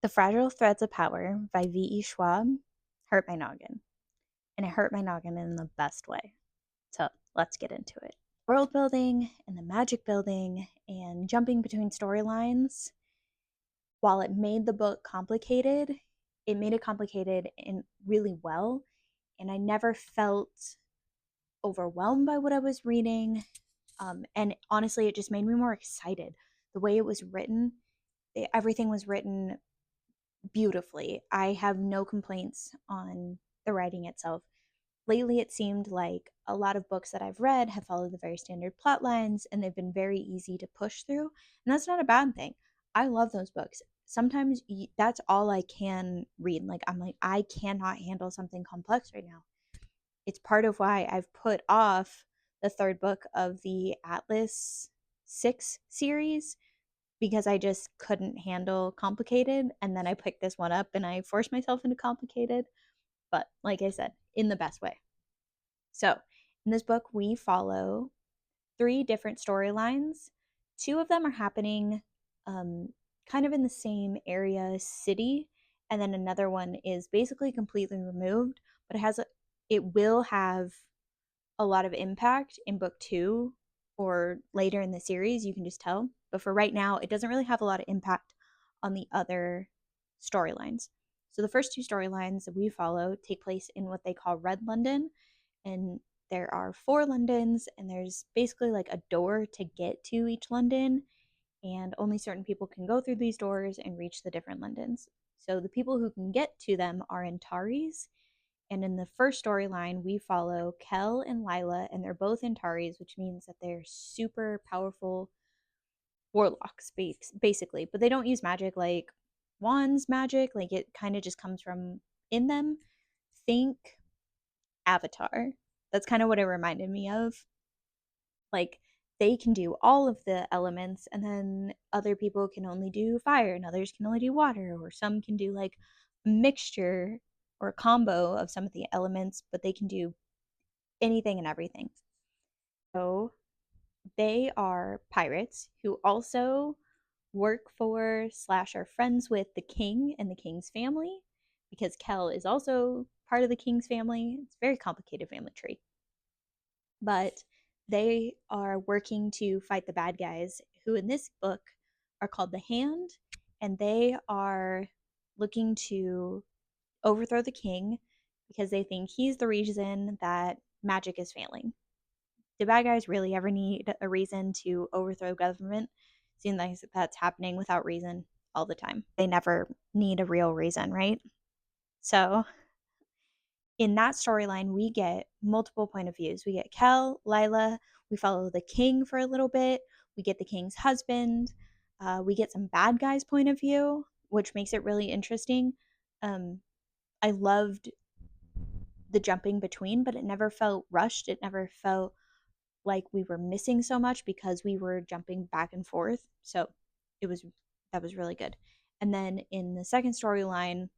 The Fragile Threads of Power by V.E. Schwab hurt my noggin. And it hurt my noggin in the best way. So let's get into it. World building and the magic building and jumping between storylines, while it made the book complicated, it made it complicated and really well. And I never felt overwhelmed by what I was reading. And honestly, it just made me more excited. The way it was written, everything was written beautifully. I have no complaints on the writing itself. Lately, it seemed like a lot of books that I've read have followed the very standard plot lines and they've been very easy to push through. And that's not a bad thing. I love those books. Sometimes that's all I can read. Like, I'm like, I cannot handle something complex right now. It's part of why I've put off the third book of the Atlas 6 series because I just couldn't handle complicated. And then I picked this one up and I forced myself into complicated. But like I said, in the best way. So, in this book, we follow three different storylines. Two of them are happening kind of in the same area, city, and then another one is basically completely removed, but it will have a lot of impact in book two or later in the series. You can just tell. But for right now, it doesn't really have a lot of impact on the other storylines. So the first two storylines that we follow take place in what they call Red London, and there are four Londons, and there's basically like a door to get to each London, and only certain people can go through these doors and reach the different Londons. So the people who can get to them are Antares, and in the first storyline, we follow Kel and Lila, and they're both Antares, which means that they're super powerful warlocks, basically. But they don't use magic like wands magic. Like, it kind of just comes from in them. Think Avatar. That's kind of what it reminded me of. Like, they can do all of the elements, and then other people can only do fire, and others can only do water, or some can do like a mixture or a combo of some of the elements, but they can do anything and everything. So they are pirates who also work for slash are friends with the king and the king's family, because Kel is also part of the king's family. It's a very complicated family tree. But they are working to fight the bad guys, who in this book are called the Hand, and they are looking to overthrow the king because they think he's the reason that magic is failing. Do bad guys really ever need a reason to overthrow government? Seems like that's happening without reason all the time. They never need a real reason, right? So in that storyline, we get multiple point of views. We get Kel, Lila, we follow the king for a little bit, we get the king's husband, we get some bad guys' point of view, which makes it really interesting. I loved the jumping between, but it never felt rushed. It never felt like we were missing so much because we were jumping back and forth. So it was that was really good. And then in the second storyline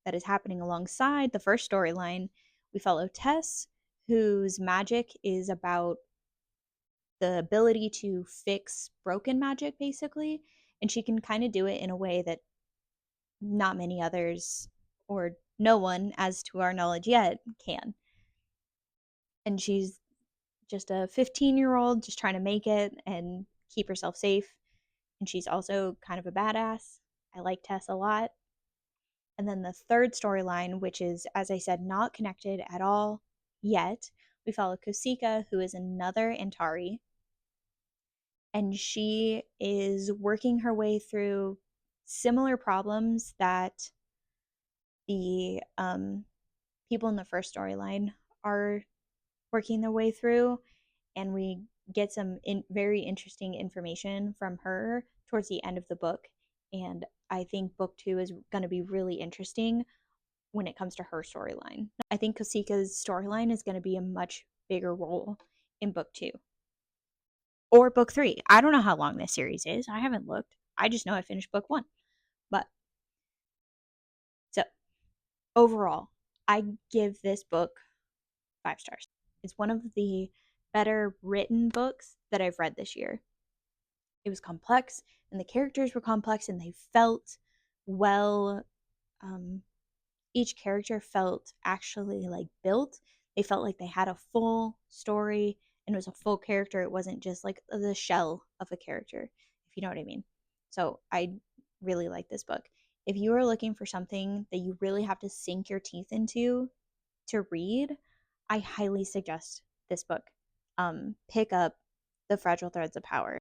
that is happening alongside the first storyline, we follow Tess, whose magic is about the ability to fix broken magic, basically. And she can kind of do it in a way that not many others, or no one, as to our knowledge yet, can. And she's just a 15-year-old just trying to make it and keep herself safe. And she's also kind of a badass. I like Tess a lot. And then the third storyline, which is, as I said, not connected at all yet, we follow Kosika, who is another Antari. And she is working her way through similar problems that the people in the first storyline are working their way through. And we get some very interesting information from her towards the end of the book. And I think book two is going to be really interesting when it comes to her storyline. I think Kosika's storyline is going to be a much bigger role in book two or book three. I don't know how long this series is. I haven't looked. I just know I finished book one. But so overall, I give this book 5 stars. It's one of the better written books that I've read this year. It was complex, and the characters were complex, and they felt well, um, each character felt actually like built. They felt like they had a full story and it was a full character. It wasn't just like the shell of a character, if you know what I mean. So I really like this book. If you are looking for something that you really have to sink your teeth into to read, I highly suggest this book. Pick up The Fragile Threads of Power.